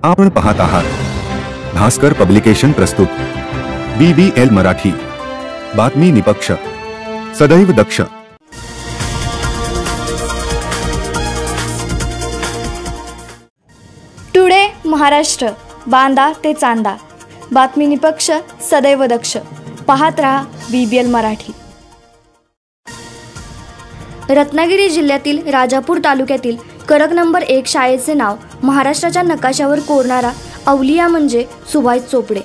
आपण पाहत आहात भास्कर पब्लिकेशन प्रस्तुत BBL मराठी, बातमी निपक्ष, सदैव दक्ष। टुडे महाराष्ट्र, बांदा ते चांदा, बातमी निपक्ष, सदैव दक्ष। पाहत रहा BBL मराठी। रत्नागिरी जिल्ह्यातील राजापूर तालुक्यातील करक नंबर 1 शाळेचे नाव महाराष्ट्राच्या नकाशावर कोरणारा अवलिया म्हणजे सुभाष चोपडे।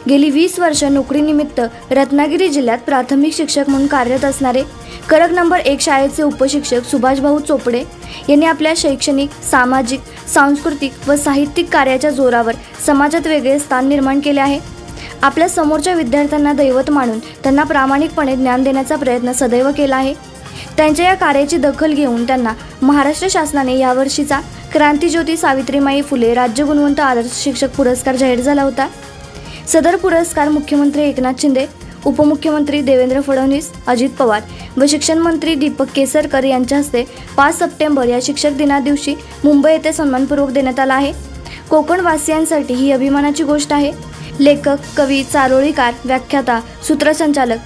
गेली 20 वर्ष नोकरीनिमित्त रत्नागिरी जिल्ह्यात प्राथमिक शिक्षक म्हणून कार्यरत असणारे करक नंबर 1 शाळेचे उपशिक्षक सुभाषभाऊ चोपडे यांनी आपल्या शैक्षणिक, सामाजिक, सांस्कृतिक व साहित्यिक कार्याच्या जोरावर समाजात वेगळे स्थान निर्माण केले आहे। आपल्या समोरच्या विद्यार्थ्यांना दैवत मानून त्यांना प्रामाणिकपणे ज्ञान देण्याचा प्रयत्न सदैव केला आहे। त्यांच्या या कार्याची दखल घेऊन त्यांना महाराष्ट्र शासनाने यावर्षीचा क्रांतिज्योती सावित्रीबाई फुले राज्य गुणवंत आदर्श शिक्षक पुरस्कार जाहीर झाला होता। सदर पुरस्कार मुख्यमंत्री एकनाथ शिंदे, उपमुख्यमंत्री देवेंद्र फडणवीस, अजित पवार व शिक्षण मंत्री दीपक केसरकर यांच्या हस्ते 5 सप्टेंबर या शिक्षक दिनादिवशी मुंबई येथे सन्मानपूर्वक देण्यात आला आहे। कोकणवासियांसाठी ही अभिमानाची गोष्ट आहे। लेखक, कवी, चारोळीकार, व्याख्याता, सूत्रसंचालक,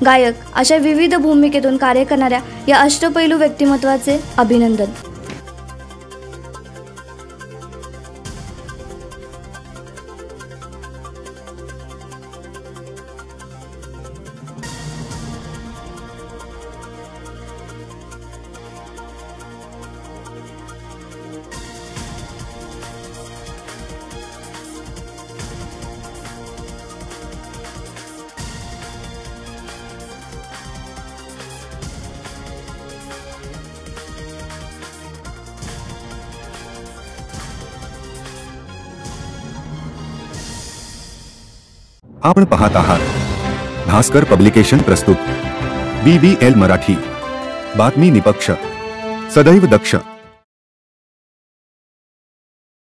गायक अशा विविध भूमिकेतून कार्य करणाऱ्या या अष्टपैलू व्यक्तिमत्वाचे अभिनंदन। आपण पाहत आहात भास्कर पब्लिकेशन प्रस्तुत BBL मराठी, बातमी निपक्ष, सदैव दक्ष।